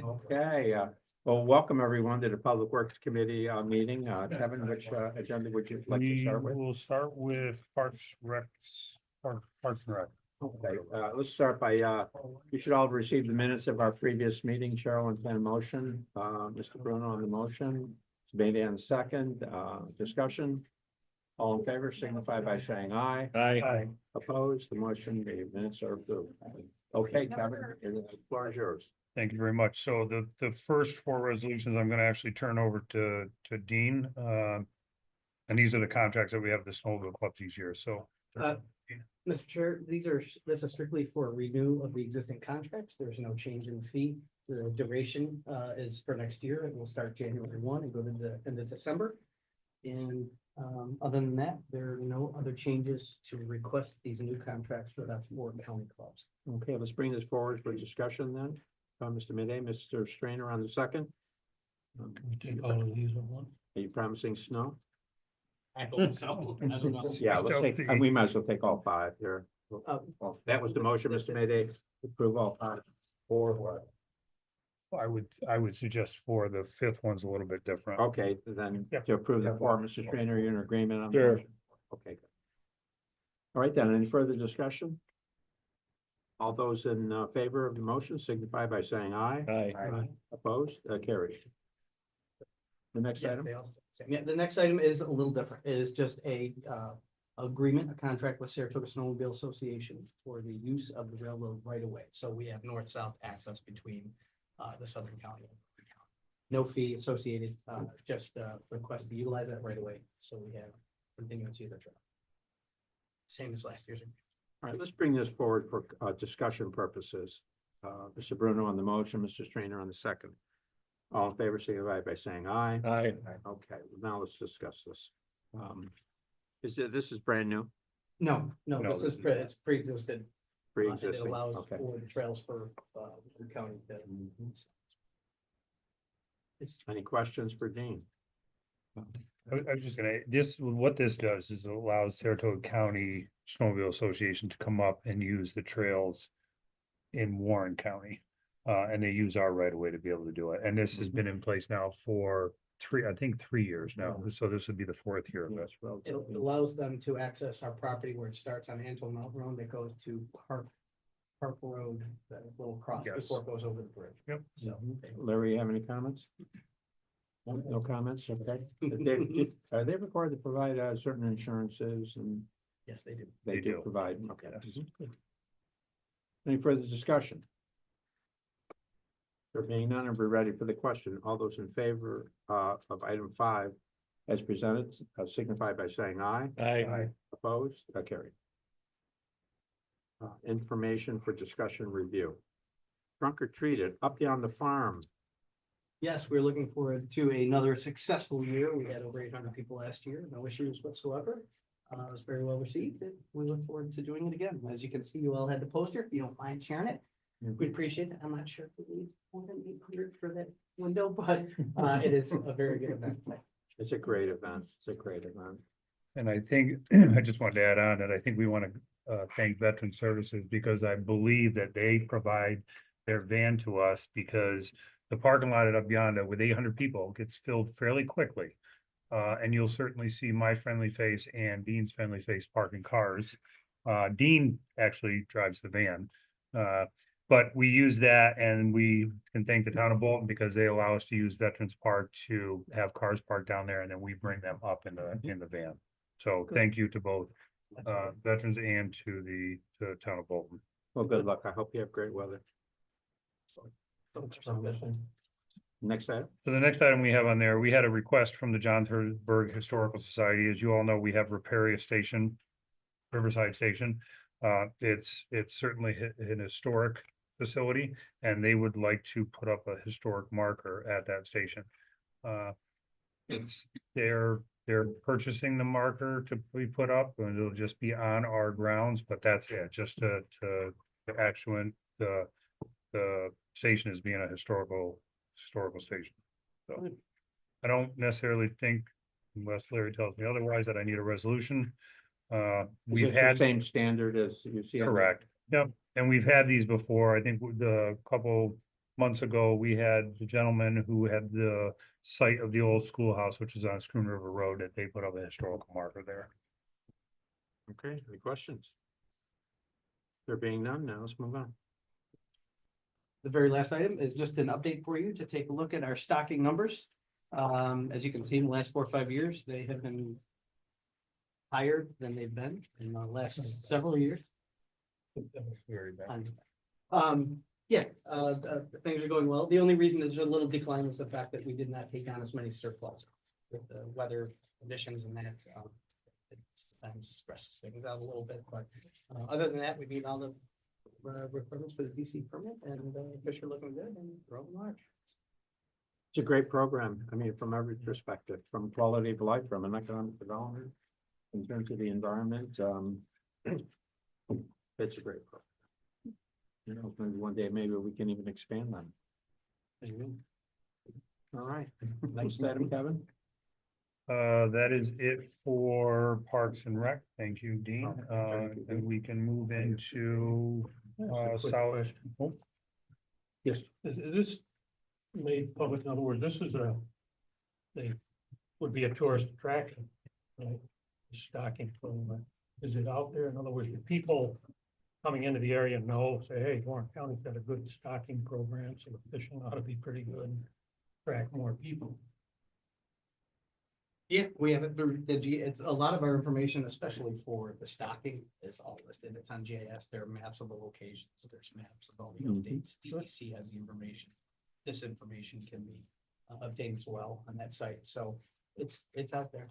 Okay, well, welcome everyone to the Public Works Committee meeting. Kevin, which agenda would you like to We start with? will start with Parks and Rec. Okay, let's start by, you should all have received the minutes of our previous meeting. Cheryl and Ken motion, Mr. Bruno on the motion, made and second, discussion. All in favor signify by saying aye. Aye. Opposed, the motion, the minutes are approved. Okay, Kevin, the floor is yours. Thank you very much. So the first four resolutions I'm gonna actually turn over to Dean. And these are the contracts that we have the snowmobile clubs each year, so. Mr. Chair, this is strictly for a renew of the existing contracts. There's no change in fee. The duration is for next year. It will start January 1 and go to the end of December. And other than that, there are no other changes to request these new contracts for that four county clubs. Okay, let's bring this forward for discussion then. Mr. Midday, Mr. Strainer on the second. Take all of these at once. Are you promising snow? I hope so. I don't know. Yeah, let's take, and we might as well take all five here. Well, that was the motion, Mr. Midday, approve all five. Or what? I would suggest for the fifth one's a little bit different. Okay, then Yep. to approve the four, Mr. Strainer, you're in agreement on? the Sure. motion? Okay. Good. All right, then, any further discussion? All those in favor of the motion signify by saying aye. Aye. Opposed, carried. The next Yes, item, they all stay the same. Yeah, the next item is a little different. It is just a agreement, a contract with Saratoga Snowmobile Association for the use of the railroad right away. So we have north-south access between the southern county and northern county. No fee associated, just request to utilize that right away. So we have continuous use of the trail. Same as last year's. all right, let's bring this forward for discussion purposes. Mr. Bruno on the motion, Mr. Strainer on the second. All in favor, signify by saying aye. Aye. Okay, now let's discuss this. This is brand new, No, No, this is, it's pre-existed. And it pre-existing, allows okay. for the trails for the county to. It's Any questions for Dean? I was just gonna, what this does is it allows Saratoga County Snowmobile Association to come up and use the trails in Warren County. And they use our right of way to be able to do it. And this has been in place now for 3 years now. So this would be the fourth year of it. It allows them to access our property where it starts on Angelo Mountain Road that goes to Park Road, that little cross Yes. before it goes over the bridge. Yep. So. Larry, you have any comments? No comments, okay. Are they required to provide certain insurances and Yes, they do. they They do do. provide, okay. Yes. Good. Any further discussion? There being none, we're ready for the question. All those in favor of item 5 as presented, signify by saying aye. Aye. Opposed, carried. Information for discussion review. Trunk or treated, up beyond the farm. Yes, we're looking forward to another successful year. We had over 800 people last year, no issues whatsoever. It was very well received, and we look forward to doing it again. As you can see, you all had the poster. If you don't mind sharing it, we appreciate it. I'm not sure if we need more than 800 for that window, but it is a very good event. It's a great event. It's a great event. And I think, I just wanted to add on that I think we want to thank Veteran Services because I believe that they provide their van to us because the parking lot at Up Yonder with 800 people gets filled fairly quickly. And you'll certainly see my friendly face and Dean's friendly face parking cars. Dean actually drives the van. But we use that and we can thank the town of Bolton because they allow us to use Veterans Park to have cars parked down there and then we bring them up in the van. So thank you to both veterans and to the town of Bolton. Well, good luck. I hope you have great weather. Next item. So the next item we have on there, we had a request from the John Thurberg Historical Society. As you all know, we have Riverside Station. It's certainly an historic facility and they would like to put up a historic marker at that station. They're purchasing the marker to be put up and it'll just be on our grounds, but that's it, just to actuate the station as being a historical station. So I don't necessarily think, unless Larry tells me otherwise, that I need a resolution. Is We've it the had, same standard as you see. correct, yep, And we've had these before. I think the couple months ago, we had the gentleman who had the site of the old schoolhouse, which is on Schroon River Road, that they put up a historical marker there. Okay, any questions? There being none, now let's move on. The very last item is just an update for you to take a look at our stocking numbers. As you can see, in the last 4 or 5 years, they have been higher than they've been in the last several years. Very bad. Yeah, things are going well. The only reason there's a little decline is the fact that we did not take on as many surplus with the weather conditions and that. It sometimes stresses things out a little bit, but other than that, we meet all the requirements for the DC permit, and fish are looking good and growing large. It's a great program. I mean, from every perspective, from quality of life, from an economic development, in terms of the environment, it's a great program. You know, maybe one day, maybe we can even expand them. All right, next item, Kevin. That is it for Parks and Rec. Thank you, Dean. And we can move into South. Oh, Yes. Is this made public? In other words, this is they would be a tourist attraction, right? Stocking program. Is it out there? In other words, the people coming into the area know, say, hey, Warren County's got a good stocking program, so the fishing ought to be pretty good. Attract more people. Yeah, we have it through the it's a lot of our information, especially for the stocking, is all listed. It's on GIS. There are maps of the locations. There's maps of all the updates. DEC has the information. This information can be obtained as well on that site. So it's out there.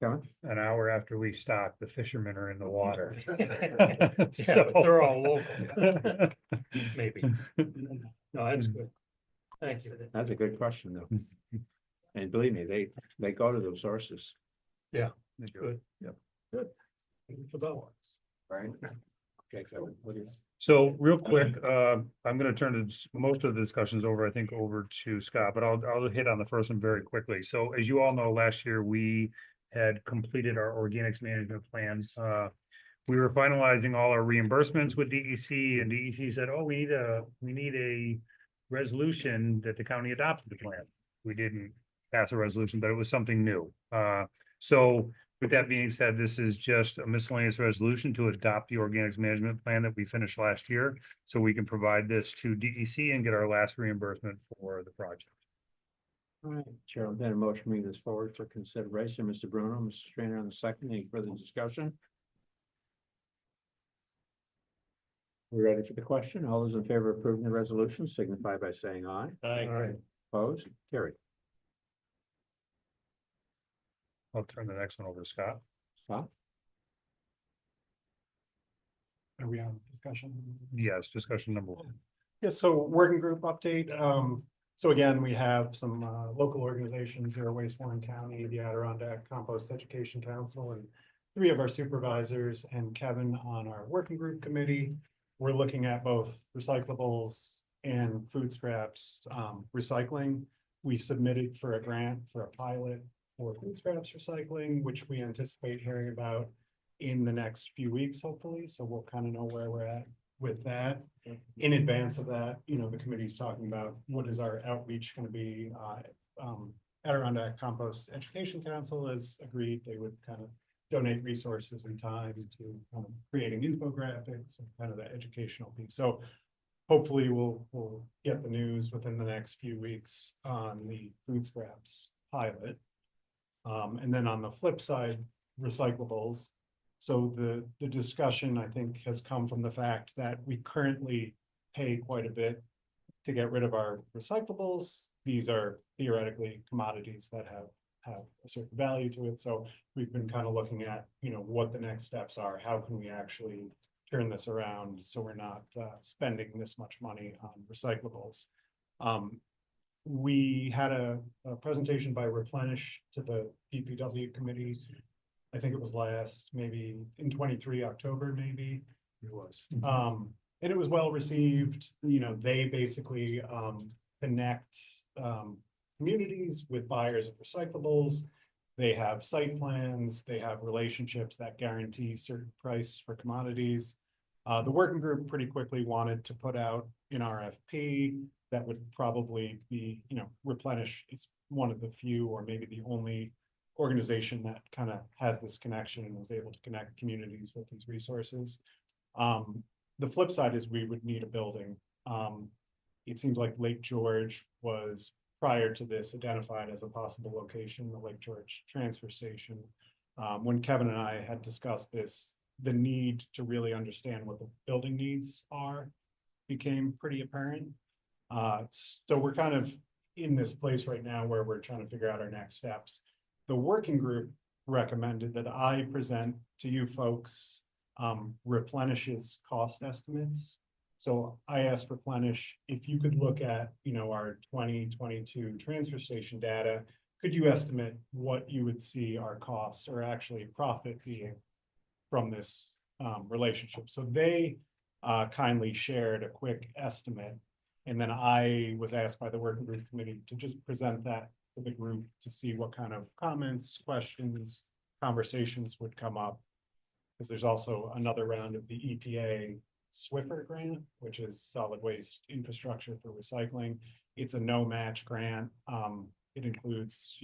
Kevin? an hour after we stock, the fishermen are in the water. Yeah, but they're all local. Maybe. No, that's good. Thank you. That's a good question, though. And believe me, they go to those sources. Yeah, They do. good. Yep. Good. It's about. Right. Okay, Kevin, what do you? So real quick, I'm gonna turn most of the discussions over, I think, over to Scott, but I'll hit on the first one very quickly. So as you all know, last year we had completed our organics management plan. We were finalizing all our reimbursements with DEC, and DEC said, oh, we need a resolution that the county adopted the plan. We didn't pass a resolution, but it was something new. So with that being said, this is just a miscellaneous resolution to adopt the organics management plan that we finished last year. So we can provide this to DEC and get our last reimbursement for the project. All right, Chair, then a motion moving this forward for consideration. Mr. Bruno, Mr. Strainer on the second. Any further discussion? We ready for the question? All those in favor of approving the resolution signify by saying aye. Aye. Opposed? Carried. I'll turn the next one over to Scott. Scott? Are we on discussion? Yes, discussion number one. Yeah, so working group update. So again, we have some local organizations, Zero Waste Warren County, the Adirondack Compost Education Council, and 3 of our supervisors and Kevin on our working group committee. We're looking at both recyclables and food scraps recycling. We submitted for a grant for a pilot for food scraps recycling, which we anticipate hearing about in the next few weeks, hopefully. So we'll kind of know where we're at with that. In advance of that, you know, the committee's talking about what is our outreach going to be. Adirondack Compost Education Council has agreed they would kind of donate resources and time to creating infographics and kind of the educational piece. So hopefully we'll get the news within the next few weeks on the food scraps pilot. And then on the flip side, recyclables. So the discussion, I think, has come from the fact that we currently pay quite a bit to get rid of our recyclables. These are theoretically commodities that have a certain value to it. So we've been kind of looking at, you know, what the next steps are. How can we actually turn this around so we're not spending this much money on recyclables? We had a presentation by Replenish to the PPW committee. I think it was last, maybe in 23 October, maybe. It was. And it was well received. You know, they basically connect communities with buyers of recyclables. They have site plans, they have relationships that guarantee certain price for commodities. The working group pretty quickly wanted to put out an RFP that would probably be, Replenish is one of the few or maybe the only organization that kind of has this connection and is able to connect communities with these resources. The flip side is we would need a building. It seems like Lake George was prior to this identified as a possible location, the Lake George transfer station. When Kevin and I had discussed this, the need to really understand what the building needs are became pretty apparent. So we're kind of in this place right now where we're trying to figure out our next steps. The working group recommended that I present to you folks Replenish's cost estimates. So I asked Replenish if you could look at, our 2022 transfer station data. Could you estimate what you would see our costs or actually profit being from this relationship? So they kindly shared a quick estimate. And then I was asked by the working group committee to just present that to the group to see what kind of comments, questions, conversations would come up. Because there's also another round of the EPA Swiffer grant, which is solid waste infrastructure for recycling. It's a no match grant. It includes,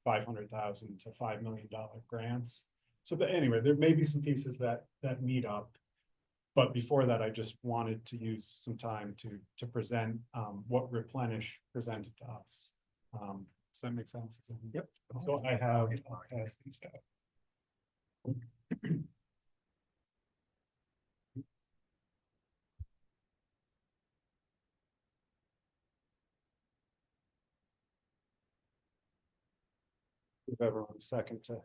$500,000 to $5 million grants. So anyway, there may be some pieces that meet up. But before that, I just wanted to use some time to present what Replenish presented to us. Does that make sense? Yep. So I have, I'll pass these out. Give everyone a second to,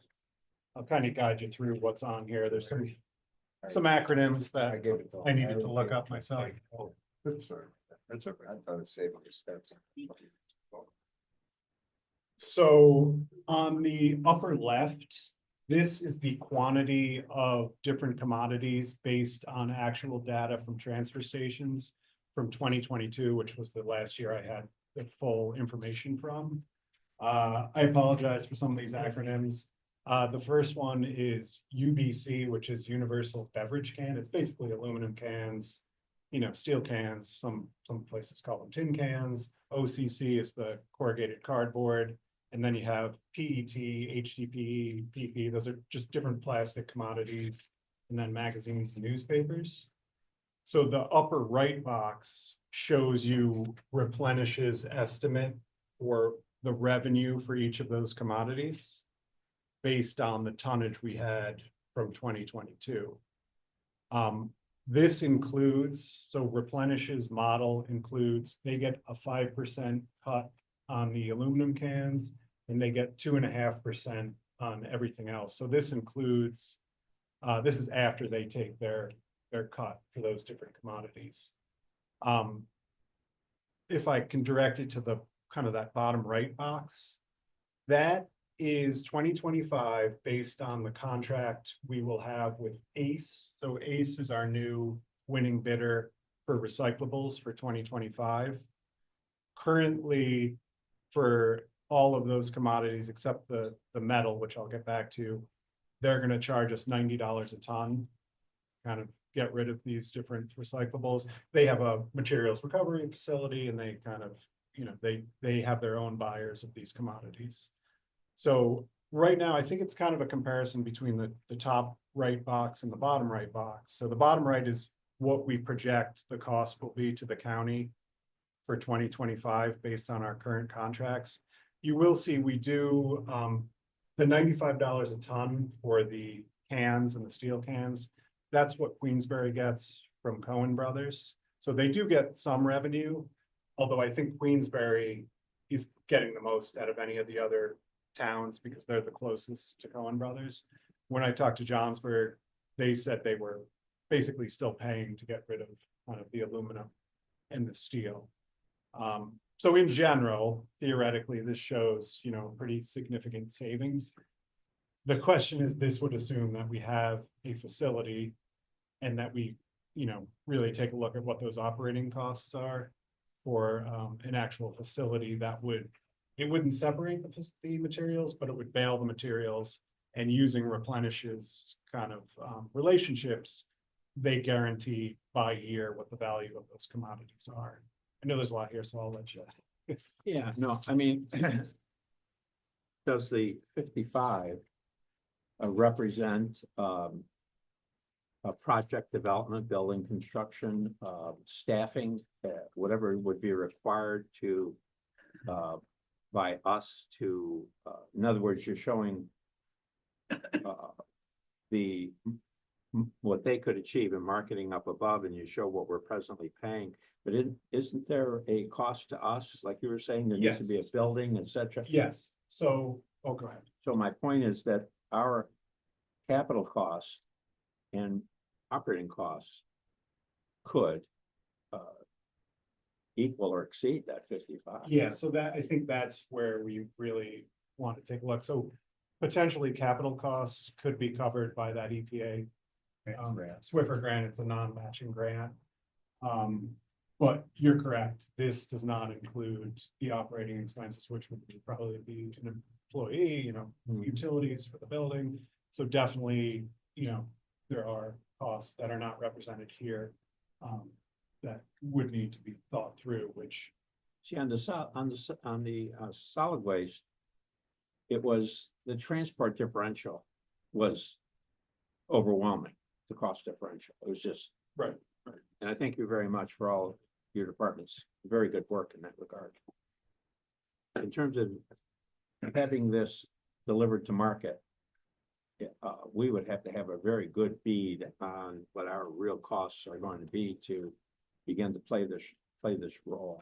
I'll kind of guide you through what's on here. There's some acronyms that I needed to look up myself. That's all right. I thought it saved the steps. So on the upper left, this is the quantity of different commodities based on actual data from transfer stations from 2022, which was the last year I had the full information from. I apologize for some of these acronyms. The first one is UBC, which is Universal Beverage Can. It's basically aluminum cans, steel cans, some places call them tin cans. OCC is the corrugated cardboard. And then you have PET, HDPE, PP. Those are just different plastic commodities. And then magazines and newspapers. So the upper right box shows you Replenish's estimate for the revenue for each of those commodities based on the tonnage we had from 2022. This includes, so Replenish's model includes, they get a 5% cut on the aluminum cans, and they get 2.5% on everything else. So this includes, this is after they take their cut for those different commodities. If I can direct it to the kind of that bottom right box, that is 2025 based on the contract we will have with ACE. So ACE is our new winning bidder for recyclables for 2025. Currently, for all of those commodities except the metal, which I'll get back to, they're going to charge us $90 a ton, kind of get rid of these different recyclables. They have a materials recovery facility, and they kind of, they have their own buyers of these commodities. So right now, I think it's kind of a comparison between the top right box and the bottom right box. So the bottom right is what we project the cost will be to the county for 2025 based on our current contracts. You will see we do the $95 a ton for the cans and the steel cans. That's what Queensbury gets from Cohen Brothers. So they do get some revenue, although I think Queensbury is getting the most out of any of the other towns because they're the closest to Cohen Brothers. When I talked to Johnsburg, they said they were basically still paying to get rid of kind of the aluminum and the steel. So in general, theoretically, this shows, pretty significant savings. The question is, this would assume that we have a facility and that we, really take a look at what those operating costs are for an actual facility that it wouldn't separate the materials, but it would bale the materials, and using Replenish's kind of relationships, they guarantee by year what the value of those commodities are. I know there's a lot here, so I'll let you. Yeah, no, I mean, does the 55 represent a project development, building construction, staffing, whatever would be required to by us to, in other words, you're showing the what they could achieve in marketing up above, and you show what we're presently paying. But isn't there a cost to us, like you were saying, there needs to be a Yes. building, et cetera? Yes, so, oh, go ahead. So my point is that our capital costs and operating costs could equal or exceed that 55. Yeah, so that, I think that's where we really want to take a look. So potentially capital costs could be covered by that EPA. Swiffer grant, it's a non-matching grant. But you're correct, this does not include the operating expenses, which would probably be an employee, utilities for the building. So definitely, there are costs that are not represented here. That would need to be thought through, which, See, on the solid waste, it was the transport differential was overwhelming, the cost differential. It was just. Right. And I thank you very much for all your departments. Very good work in that regard. In terms of having this delivered to market, we would have to have a very good bead on what our real costs are going to be to begin to play this role.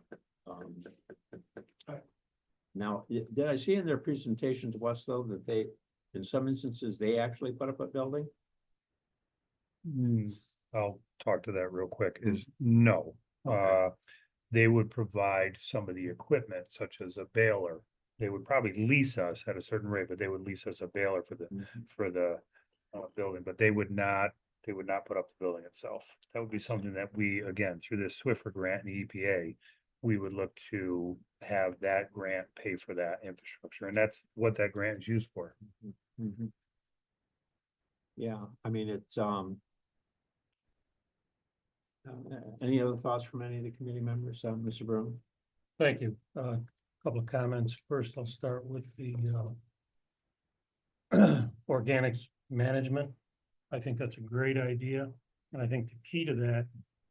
Now, did I see in their presentation to us, though, that they, in some instances, they actually put up a building? I'll talk to that real quick, is no. Okay. They would provide some of the equipment such as a baler. They would probably lease us at a certain rate, but they would lease us a baler for the building, but they would not put up the building itself. That would be something that we, again, through this Swiffer grant and the EPA, we would look to have that grant pay for that infrastructure, and that's what that grant is used for. Mhm. Yeah, I mean, it's, any other thoughts from any of the committee members, Mr. Brown? Thank you. Couple of comments. First, I'll start with the organics management. I think that's a great idea. And I think the key to that,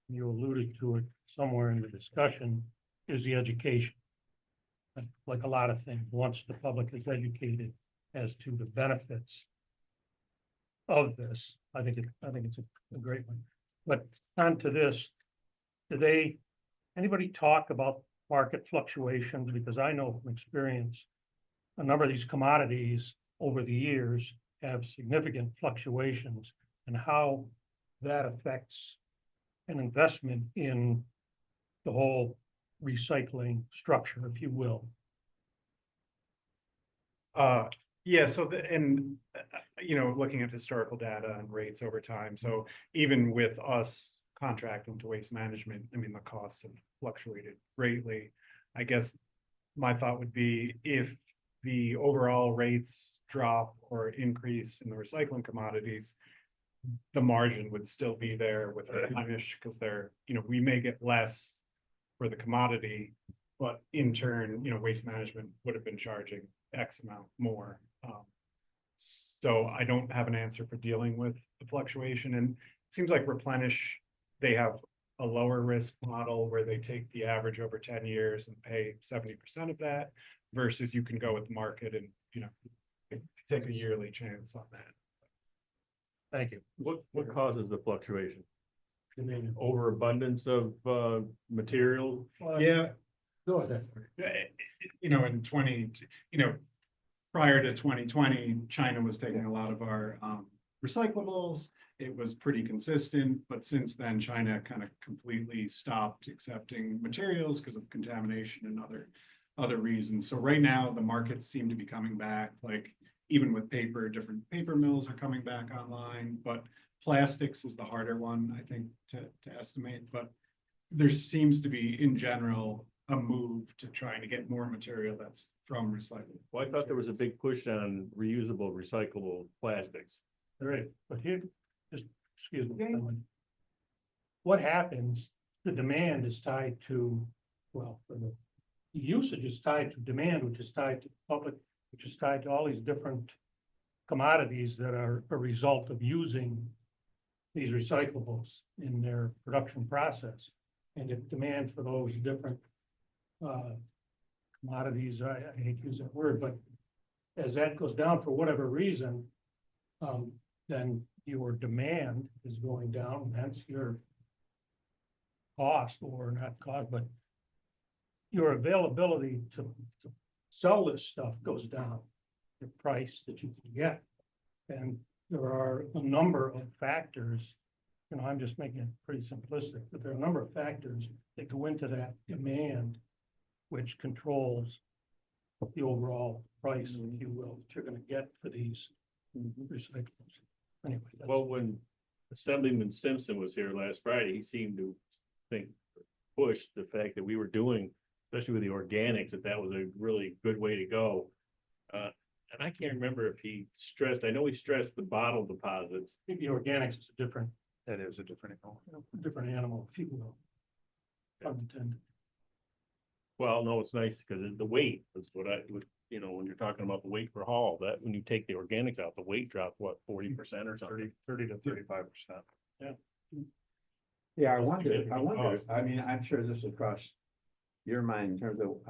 you alluded to it somewhere in the discussion, is the education. Like a lot of things, once the public is educated as to the benefits of this, I think it's a great one. But on to this, anybody talk about market fluctuations? Because I know from experience, a number of these commodities over the years have significant fluctuations, and how that affects an investment in the whole recycling structure, if you will. yeah, so looking at historical data and rates over time, so even with us contracting to Waste Management, I mean, the costs have fluctuated greatly. I guess my thought would be, if the overall rates drop or increase in the recycling commodities, the margin would still be there with replenish, because we may get less for the commodity, but in turn, Waste Management would have been charging X amount more. So I don't have an answer for dealing with the fluctuation, and it seems like replenish, they have a lower risk model where they take the average over 10 years and pay 70% of that, versus you can go with the market and take a yearly chance on that. Thank you. What causes the fluctuation? You mean overabundance of material? Yeah. Go ahead. In prior to 2020, China was taking a lot of our recyclables. It was pretty consistent, but since then, China kind of completely stopped accepting materials because of contamination and other reasons. So right now, the markets seem to be coming back, like even with paper, different paper mills are coming back online, but plastics is the harder one, I think, to estimate. But there seems to be, in general, a move to trying to get more material that's from recyclable. Well, I thought there was a big push on reusable, recyclable plastics. All right, but here, just excuse me. what happens, the demand is tied to, well, for the usage is tied to demand, which is tied to public, which is tied to all these different commodities that are a result of using these recyclables in their production process. And if demand for those different commodities, I hate to use that word, but as that goes down for whatever reason, then your demand is going down, hence your cost, or not cost, but your availability to sell this stuff goes down, the price that you can get. And there are a number of factors, you know, I'm just making it pretty simplistic, but there are a number of factors that go into that demand, which controls the overall price, if you will, that you're gonna get for these recyclables. Anyway, that's- Well, when Assemblyman Simpson was here last Friday, he seemed to push the fact that we were doing, especially with the organics, that was a really good way to go. And I can't remember if he stressed, I know he stressed the bottle deposits. I think the organics is a different, That is a different. different animal, if you will. Pun intended. Well, no, it's nice because the weight is what you know, when you're talking about the weight per haul, that when you take the organics out, the weight dropped, what, 40% or something? 30 to 35%. Yeah, I wonder, I mean, I'm sure this will cross your mind in terms of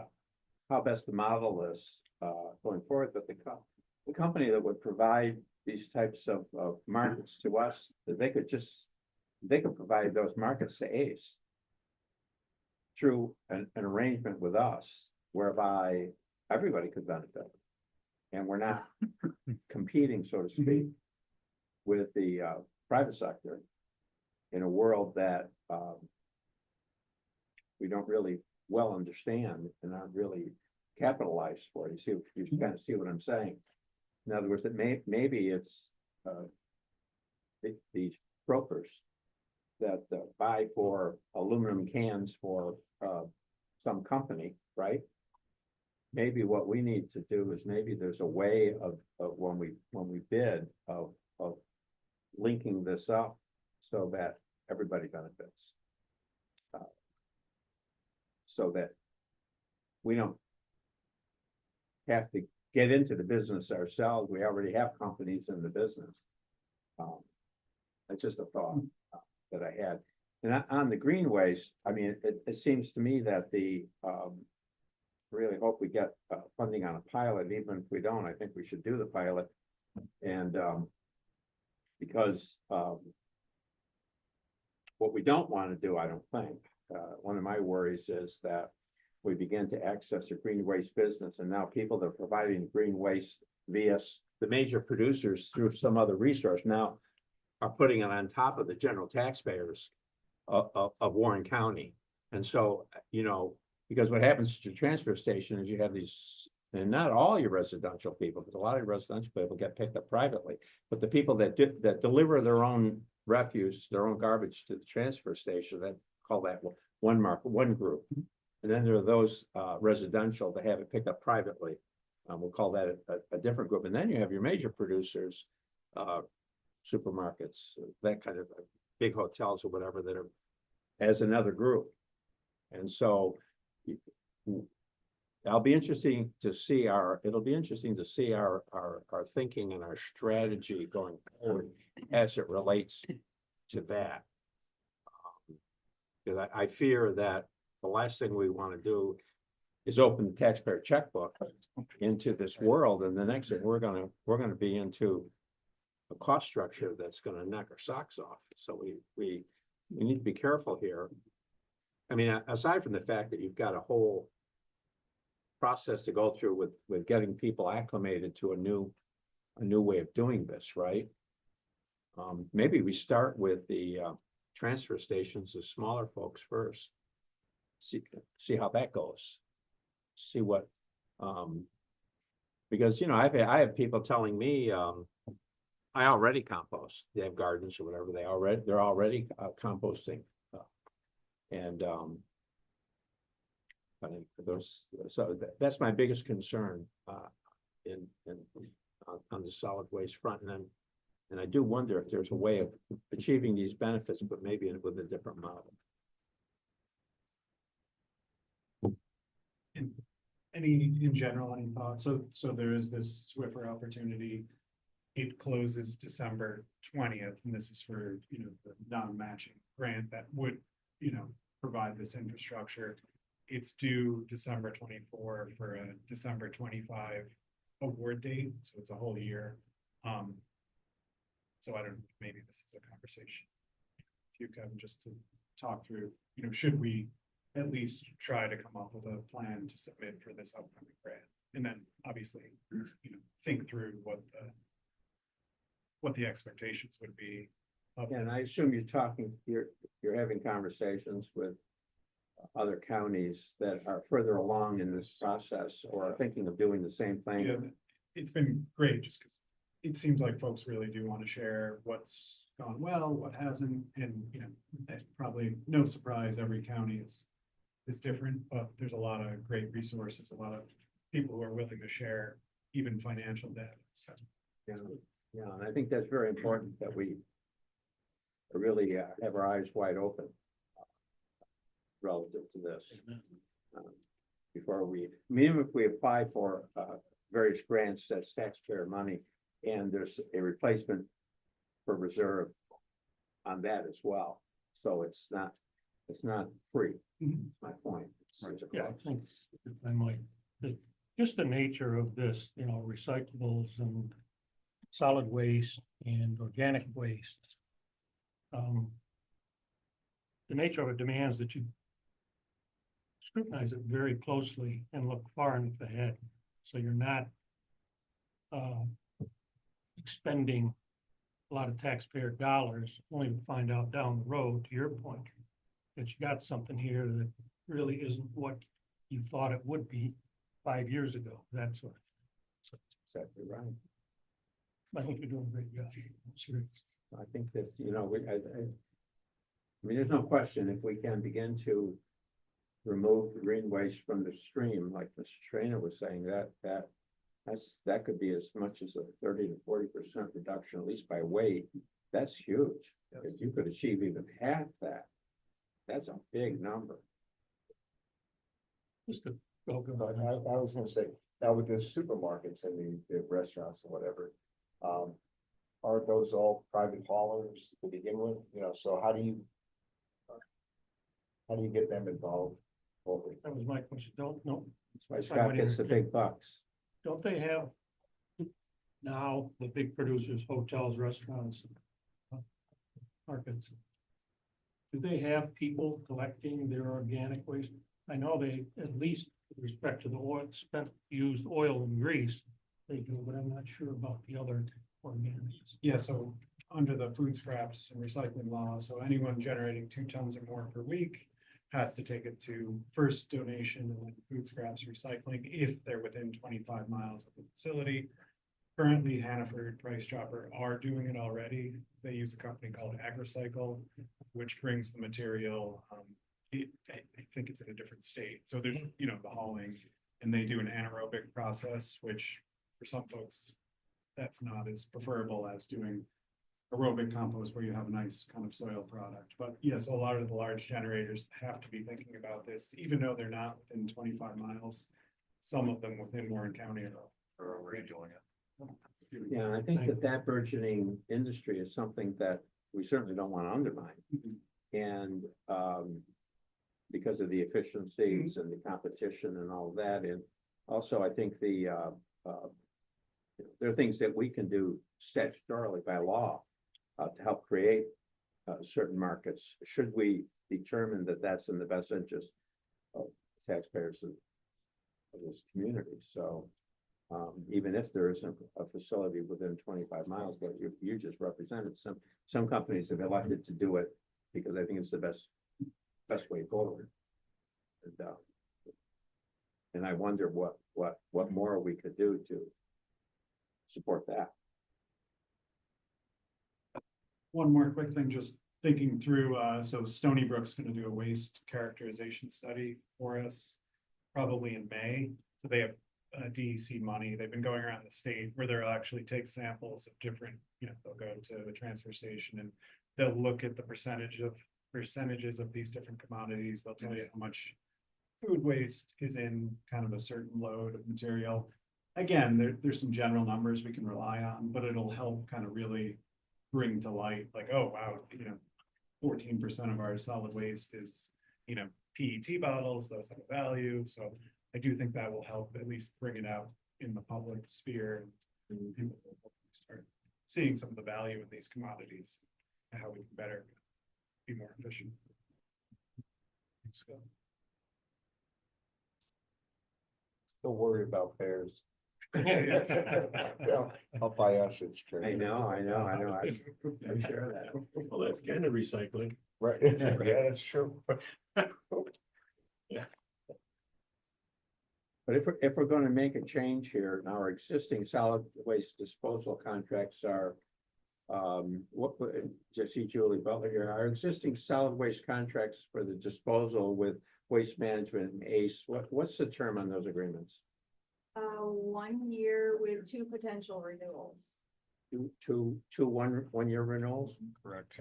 how best to model this, going forward, but the company that would provide these types of markets to us, that they could provide those markets to Ace through an arrangement with us whereby everybody could benefit. And we're not competing, so to speak, with the private sector in a world that we don't really well understand and not really capitalized for. You kind of see what I'm saying. In other words, that maybe it's these brokers that buy for aluminum cans for some company, right? Maybe what we need to do is maybe there's a way of when we bid of linking this up so that everybody benefits. So that we don't have to get into the business ourselves. We already have companies in the business. It's just a thought that I had. And on the green waste, I mean, it seems to me that really hope we get funding on a pilot. Even if we don't, I think we should do the pilot. And because what we don't want to do, I don't think, one of my worries is that we begin to access a green waste business, and now people that are providing green waste via the major producers through some other resource now are putting it on top of the general taxpayers of Warren County. And so, you know, because what happens to your transfer station is you have these, and not all your residential people, because a lot of your residential people get picked up privately, but the people that deliver their own refuse, their own garbage to the transfer station, that call that one group. And then there are those residential that have it picked up privately. We'll call that a different group. And then you have your major producers, supermarkets, that kind of big hotels or whatever that are as another group. And so it'll be interesting to see our thinking and our strategy going forward as it relates to that. Because I fear that the last thing we want to do is open the taxpayer checkbook into this world, and the next thing we're gonna be into a cost structure that's gonna knock our socks off. So we need to be careful here. I mean, aside from the fact that you've got a whole process to go through with getting people acclimated to a new way of doing this, right? Maybe we start with the transfer stations, the smaller folks first. See how that goes. See what, because, you know, I have people telling me, I already compost. They have gardens or whatever. They're already composting. And I think that's my biggest concern on the solid waste front. And then And I do wonder if there's a way of achieving these benefits, but maybe with a different model. In general, any thoughts? So there is this Swiffer opportunity. It closes December 20th, and this is for, the non-matching grant that would, provide this infrastructure. It's due December 24 for a December 25 award date, so it's a whole year. So I don't, maybe this is a conversation. If you, Kevin, just to talk through, should we at least try to come up with a plan to submit for this upcoming grant? And then obviously, think through what the expectations would be. And I assume you're having conversations with other counties that are further along in this process or are thinking of doing the same Yeah, thing. it's been great just because it seems like folks really do want to share what's gone well, what hasn't, and it's probably no surprise, every county is different, but there's a lot of great resources, a lot of people who are willing to share even financial data. So Yeah, and I think that's very important that we really have our eyes wide open relative to this. Before even if we apply for various grants, that's taxpayer money, and there's a replacement for reserve on that as well. So it's not free, Mhm. is my point. It's a Yeah, I cost. think if I might, just the nature of this, recyclables and solid waste and organic waste. The nature of it demands that you scrutinize it very closely and look far enough ahead, so you're not expending a lot of taxpayer dollars only to find out down the road, to your point, that you got something here that really isn't what you thought it would be 5 years ago. That's what. Exactly right. I think you're doing a great job. Sure. I think that, I mean, there's no question if we can begin to remove the green waste from the stream, like Mr. Trainer was saying, that could be as much as a 30 to 40% reduction, at least by weight. That's huge. If you could achieve even half that, that's a big number. Just to go, But I was gonna say, now with the supermarkets and the restaurants and whatever, aren't those all private haulers to begin with, so how do you get them involved? Fully? that was my question. Don't know. That's why Scott gets the big bucks. Don't they have now the big producers, hotels, restaurants, markets? Do they have people collecting their organic waste? I know they, at least with respect to the oil, used oil and grease, they do, but I'm not sure about the other organics. yeah, so under the food scraps and recycling law, so anyone generating 2 tons or more per week has to take it to first donation and then food scraps recycling if they're within 25 miles of the facility. Currently, Hannaford, Price Chopper are doing it already. They use a company called AgriCycle, which brings the material. I think it's in a different state. So there's, the hauling, and they do an anaerobic process, which for some folks, that's not as preferable as doing aerobic compost where you have a nice kind of soil product. But yes, a lot of the large generators have to be thinking about this, even though they're not within 25 miles. Some of them within Warren County are already doing it. Yeah, and I think that burgeoning industry is something that we certainly don't want to undermine. And because of the efficiencies and the competition and all of that, and also I think there are things that we can do statutorily by law to help create certain markets, should we determine that that's in the best interest of taxpayers of this community. So even if there isn't a facility within 25 miles, but you just represented, some companies have elected to do it because I think it's the best way forward. And I wonder what more we could do to support that. One more quick thing, just thinking through, so Stony Brook's gonna do a waste characterization study for us, probably in May. So they have DEC money. They've been going around the state where they'll actually take samples of different, they'll go to the transfer station and they'll look at the percentages of these different commodities. They'll tell you how much food waste is in kind of a certain load of material. Again, there's some general numbers we can rely on, but it'll help kind of really bring to light, like, oh, wow, 14% of our solid waste is, PET bottles, those have a value. So I do think that will help at least bring it out in the public sphere. And people will start seeing some of the value in these commodities and how we can better be more efficient. So, Don't worry about bears. Yeah, up by us, it's crazy. I know. I'm sure of that. Well, that's kind of recycling. Right, yeah, that's true. But if we're gonna make a change here, our existing solid waste disposal contracts are. Just see Julie Butler here, our existing solid waste contracts for the disposal with Waste Management and ACE, what's the term on those agreements? 1 year with 2 potential renewals. Two 1 year renewals? Correct.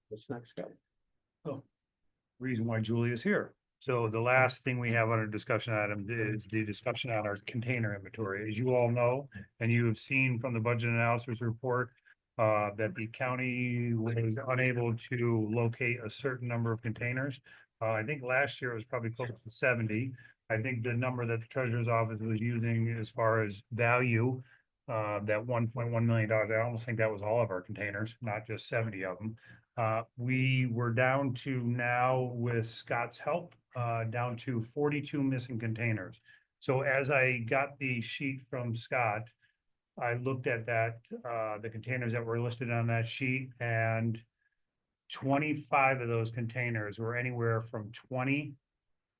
What's next, guy? Reason why Julie is here. So the last thing we have on our discussion item is the discussion on our container inventory. As you all know, and you have seen from the budget analysis report, that the county was unable to locate a certain number of containers. I think last year it was probably close to 70. I think the number that the treasurer's office was using as far as value, that $1.1 million, I almost think that was all of our containers, not just 70 of them. We were down to now, with Scott's help, down to 42 missing containers. So as I got the sheet from Scott, I looked at that, the containers that were listed on that sheet, and 25 of those containers were anywhere from 20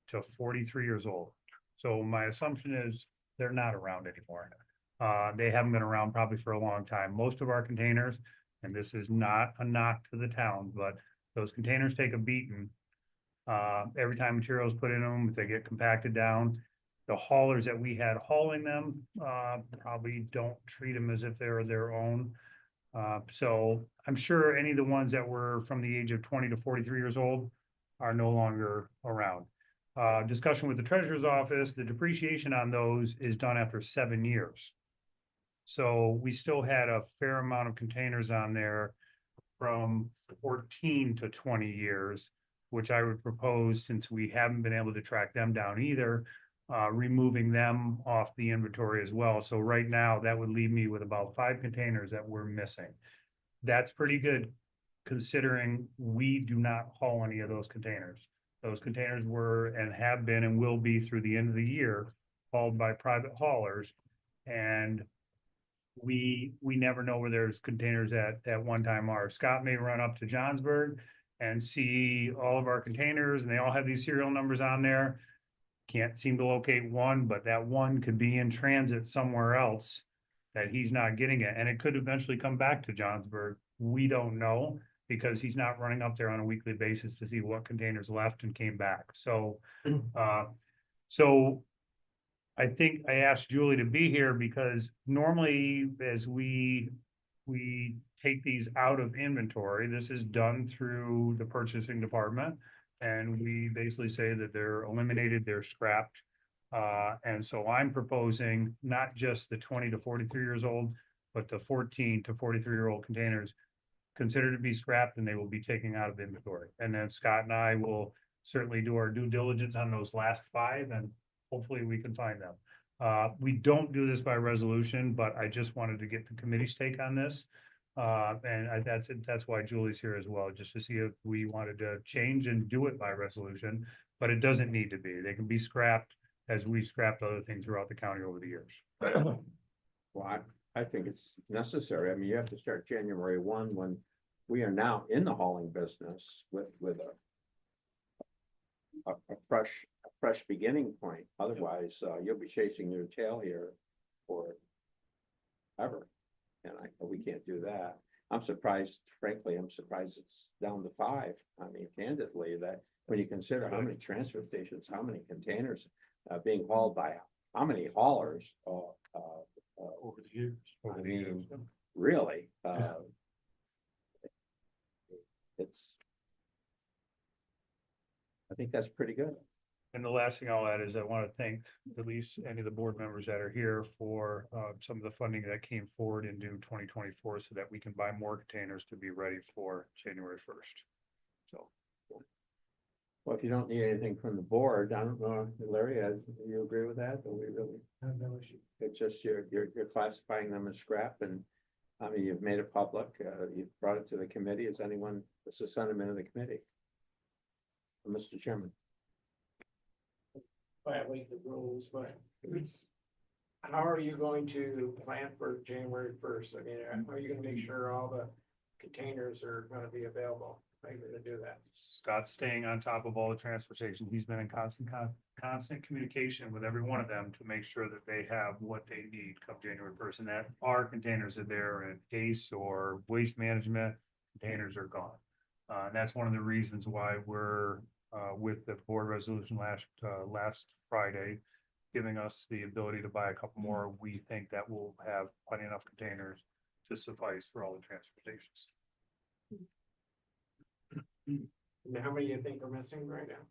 to 43 years old. So my assumption is they're not around anymore. They haven't been around probably for a long time. Most of our containers, and this is not a knock to the town, but those containers take a beating. Every time material is put in them, if they get compacted down, the haulers that we had hauling them, probably don't treat them as if they're their own. So I'm sure any of the ones that were from the age of 20 to 43 years old are no longer around. Discussion with the treasurer's office, the depreciation on those is done after 7 years. So we still had a fair amount of containers on there from 14 to 20 years, which I would propose, since we haven't been able to track them down either, removing them off the inventory as well. So right now, that would leave me with about 5 containers that we're missing. That's pretty good, considering we do not haul any of those containers. Those containers were and have been and will be through the end of the year hauled by private haulers. And we never know where there's containers at one time are. Scott may run up to Johnsburg and see all of our containers, and they all have these serial numbers on there. Can't seem to locate one, but that one could be in transit somewhere else that he's not getting it, and it could eventually come back to Johnsburg. We don't know, because he's not running up there on a weekly basis to see what containers left and came back. So, so I think I asked Julie to be here because normally as we take these out of inventory, this is done through the purchasing department. And we basically say that they're eliminated, they're scrapped. And so I'm proposing not just the 20 to 43 years old, but the 14 to 43-year-old containers considered to be scrapped, and they will be taken out of inventory. And then Scott and I will certainly do our due diligence on those last 5, and hopefully we can find them. We don't do this by resolution, but I just wanted to get the committee's take on this. And that's why Julie's here as well, just to see if we wanted to change and do it by resolution, but it doesn't need to be. They can be scrapped as we scrapped other things throughout the county over the years. Well, I think it's necessary. I mean, you have to start January 1 when we are now in the hauling business with a fresh beginning point. Otherwise, you'll be chasing your tail here for ever. And we can't do that. I'm surprised, frankly, I'm surprised it's down to 5. I mean, candidly, that when you consider how many transfer stations, how many containers being hauled by how many haulers, Over the years. I mean, really, it's. I think that's pretty good. And the last thing I'll add is I want to thank at least any of the board members that are here for some of the funding that came forward into 2024 so that we can buy more containers to be ready for January 1st. So. Well, if you don't need anything from the board, I don't know, Larry, you agree with that? Or we really, No issue. it's just you're classifying them as scrap and. I mean, you've made it public, you've brought it to the committee. Is anyone, what's the sentiment of the committee? Mr. Chairman. Violate the rules, but how are you going to plan for January 1st? I mean, how are you gonna make sure all the containers are gonna be available? How are you gonna do that? Scott's staying on top of all the transport stations. He's been in constant communication with every one of them to make sure that they have what they need come January 1st, and that our containers are there in ACE or waste management, containers are gone. And that's one of the reasons why we're with the board resolution last Friday, giving us the ability to buy a couple more. We think that will have plenty enough containers to suffice for all the transport stations. And how many do you think are missing right now?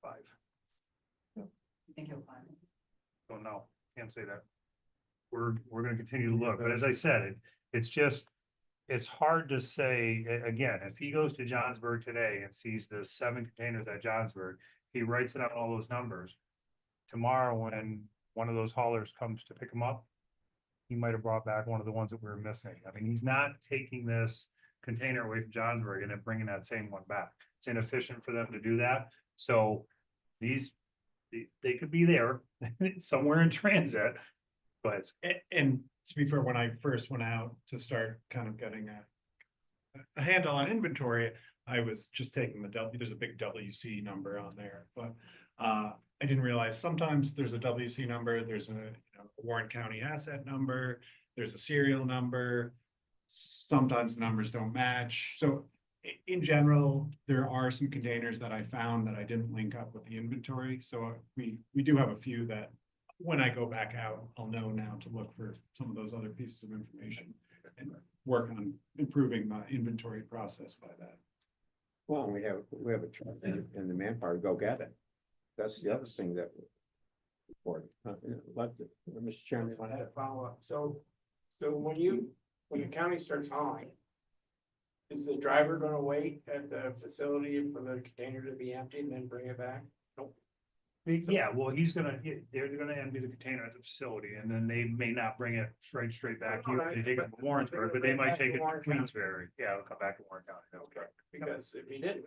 5. You think you'll find it? Don't know, can't say that. We're gonna continue to look, but as I said, it's hard to say, again, if he goes to Johnsburg today and sees the 7 containers at Johnsburg, he writes it out all those numbers. Tomorrow, when one of those haulers comes to pick him up, he might have brought back one of the ones that we were missing. I mean, he's not taking this container away from Johnsburg and then bringing that same one back. It's inefficient for them to do that, so they could be there somewhere in transit, but And to be fair, when I first went out to start kind of getting a handle on inventory, I was just taking there's a big WC number on there, but I didn't realize sometimes there's a WC number, there's a Warren County asset number, there's a serial number. Sometimes the numbers don't match. So in general, there are some containers that I found that I didn't link up with the inventory. So we do have a few that when I go back out, I'll know now to look for some of those other pieces of information and work on improving my inventory process by that. Well, we have a truck and the manpower to go get it. That's the other thing that. Important. Mr. Chairman. I had a follow-up. So when the county starts hauling, is the driver gonna wait at the facility for the container to be emptied and then bring it back? yeah, well, they're gonna empty the container at the facility, and then they may not bring it straight back here. They take it to Warrensburg, but they might take it to Queensbury. Yeah, it'll come back to Warren County. Okay. Because if he didn't.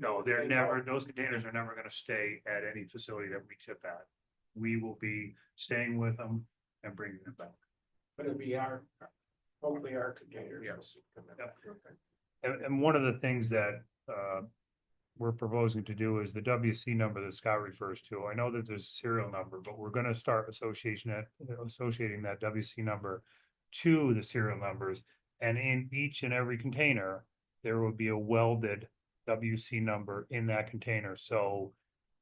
No, they're never, those containers are never gonna stay at any facility that we tip at. We will be staying with them and bringing them back. But it'd be hopefully our container. Yes. Yep. Okay. And one of the things that we're proposing to do is the WC number that Scott refers to. I know that there's a serial number, but we're gonna start associating that WC number to the serial numbers. And in each and every container, there will be a welded WC number in that container. So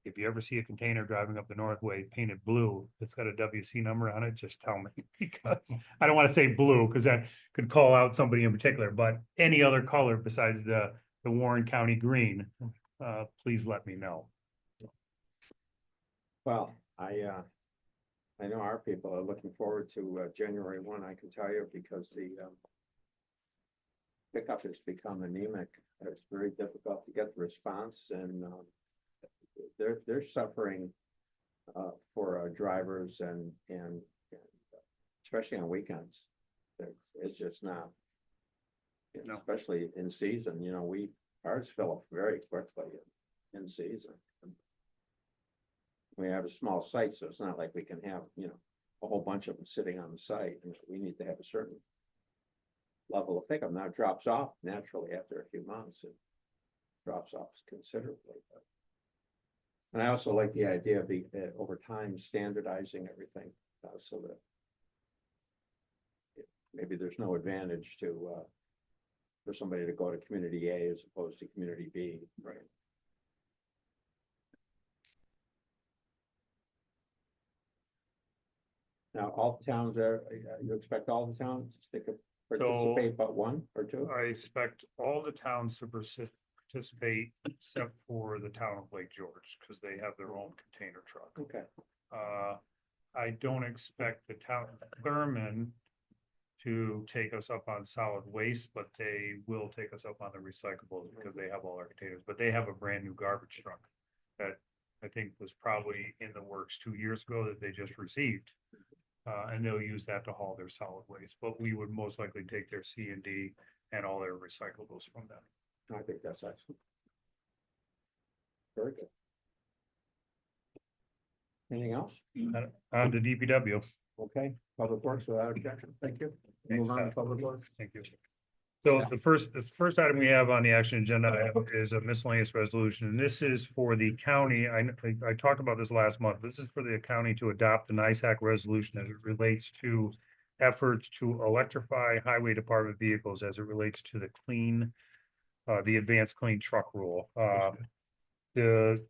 if you ever see a container driving up the Northway painted blue, it's got a WC number on it, just tell me. Because I don't want to say blue because that could call out somebody in particular, but any other color besides the Warren County green, please let me know. Well, I know our people are looking forward to January 1, I can tell you, because the pickup has become anemic. It's very difficult to get the response, and they're suffering for drivers and especially on weekends. It's just not, No. especially in season, ours fill up very quickly in season. We have a small site, so it's not like we can have, a whole bunch of them sitting on the site. And we need to have a certain level of pickup. Now it drops off naturally after a few months. It drops off considerably. And I also like the idea of over time standardizing everything, so that maybe there's no advantage to for somebody to go to community A as opposed to community B. Right. Now, all the towns are, you expect all the towns to participate but one or two? I expect all the towns to participate except for the town of Lake George, because they have their own container truck. Okay, I don't expect the town of Thurman to take us up on solid waste, but they will take us up on the recyclables because they have all our containers, but they have a brand new garbage truck that I think was probably in the works 2 years ago that they just received. And they'll use that to haul their solid waste, but we would most likely take their C and D and all their recyclables from them. I think that's excellent. Very good. Anything else? On to DPW. Okay, Public Works without objection, thank you. Move on to Public Works. Thank you. So the first item we have on the action agenda is a miscellaneous resolution, and this is for the county. I talked about this last month. This is for the county to adopt the NISAC resolution as it relates to efforts to electrify highway department vehicles as it relates to the advanced clean truck rule. The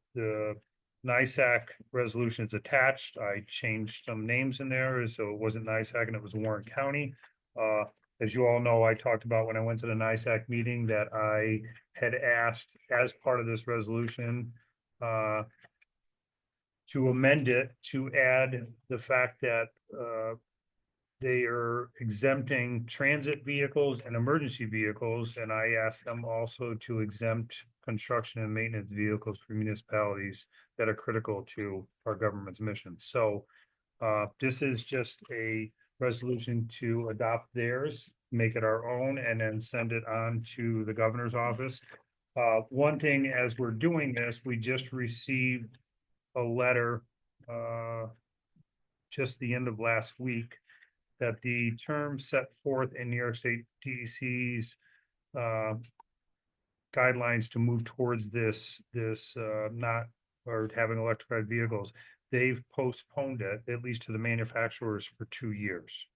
NISAC resolution is attached. I changed some names in there, so it wasn't NISAC and it was Warren County. As you all know, I talked about when I went to the NISAC meeting that I had asked as part of this resolution to amend it to add the fact that they are exempting transit vehicles and emergency vehicles, and I asked them also to exempt construction and maintenance vehicles for municipalities that are critical to our government's mission. So this is just a resolution to adopt theirs, make it our own, and then send it on to the governor's office. One thing, as we're doing this, we just received a letter just the end of last week that the term set forth in New York State DEC's guidelines to move towards this not or having electrified vehicles, they've postponed it, at least to the manufacturers, for 2 years.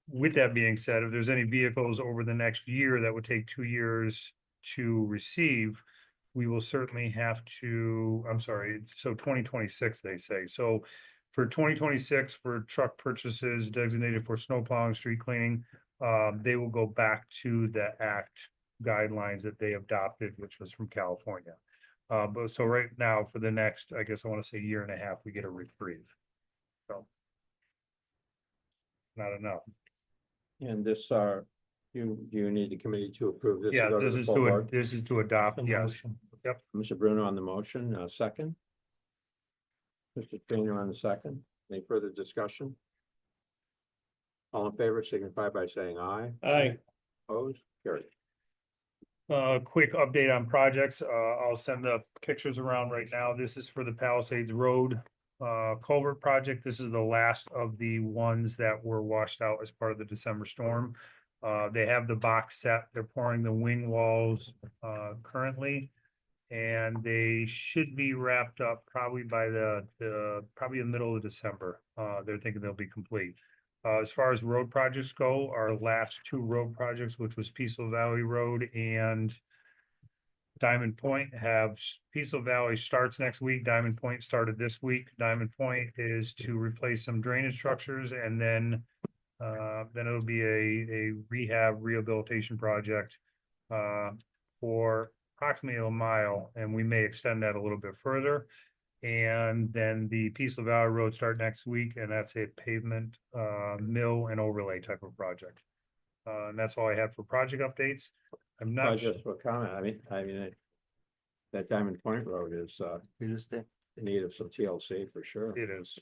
With that being said, if there's any vehicles over the next year that would take 2 years to receive, we will certainly have to, I'm sorry, so 2026, they say. So for 2026, for truck purchases designated for snow plowing, street cleaning, they will go back to the act guidelines that they adopted, which was from California. But so right now, for the next, I guess I want to say year and a half, we get a reprieve. So not enough. And this, you need the committee to approve this? to Yeah, go to this the is full board? this is to adopt, yes. Yep. Mr. Bruno on the motion, second. Mr. Trainer on the second. Any further discussion? All in favor, signify by saying aye. Aye. Opposed, carried. Quick update on projects. I'll send the pictures around right now. This is for the Palisades Road culvert project. This is the last of the ones that were washed out as part of the December storm. They have the box set. They're pouring the wing walls currently, and they should be wrapped up probably by probably the middle of December. They're thinking they'll be complete. As far as road projects go, our last 2 road projects, which was Peaceful Valley Road and Diamond Point, Peaceful Valley starts next week. Diamond Point started this week. Diamond Point is to replace some drainage structures, and then it'll be a rehabilitation project for approximately a mile, and we may extend that a little bit further. And then the Peaceful Valley Road start next week, and that's a pavement, mill and overlay type of project. And that's all I have for project updates. I'm not, Just for comment, I mean, that Diamond Point Road is, in need of some TLC for sure. it is.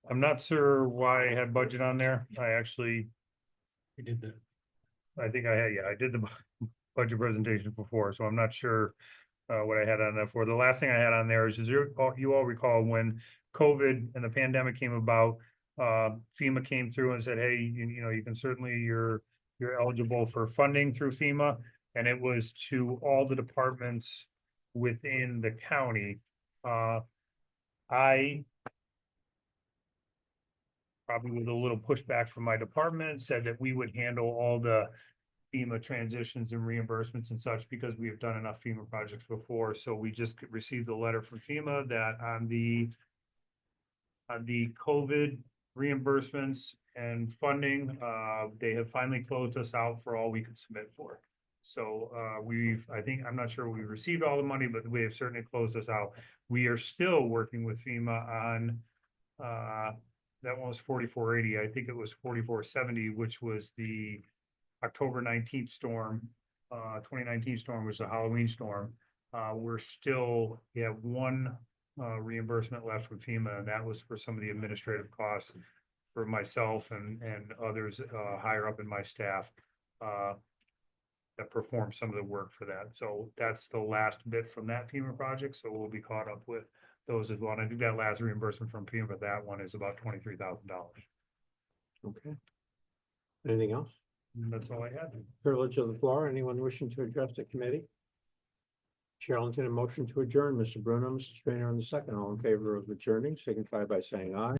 I'm not sure why I had budget on there. I actually, We did that. I think I did the budget presentation before, so I'm not sure what I had on that for. The last thing I had on there is you all recall when COVID and the pandemic came about, FEMA came through and said, hey, you know, you can certainly, you're eligible for funding through FEMA, and it was to all the departments within the county. I probably with a little pushback from my department, said that we would handle all the FEMA transitions and reimbursements and such, because we have done enough FEMA projects before. So we just received a letter from FEMA that on the COVID reimbursements and funding, they have finally closed us out for all we could submit for. So, I'm not sure we received all the money, but we have certainly closed us out. We are still working with FEMA on, that one was 4480. I think it was 4470, which was the October 19th storm. 2019 storm was a Halloween storm. We have one reimbursement left with FEMA, and that was for some of the administrative costs for myself and others higher up in my staff that perform some of the work for that. So that's the last bit from that FEMA project. So we'll be caught up with those as well. And I think that last reimbursement from FEMA, that one is about $23,000. Okay. Anything else? And that's all I had. Privilege of the floor. Anyone wishing to address the committee? Chair will entertain a motion to adjourn. Mr. Bruno, Mr. Strainer on the second. All in favor of adjourning, signify by saying aye.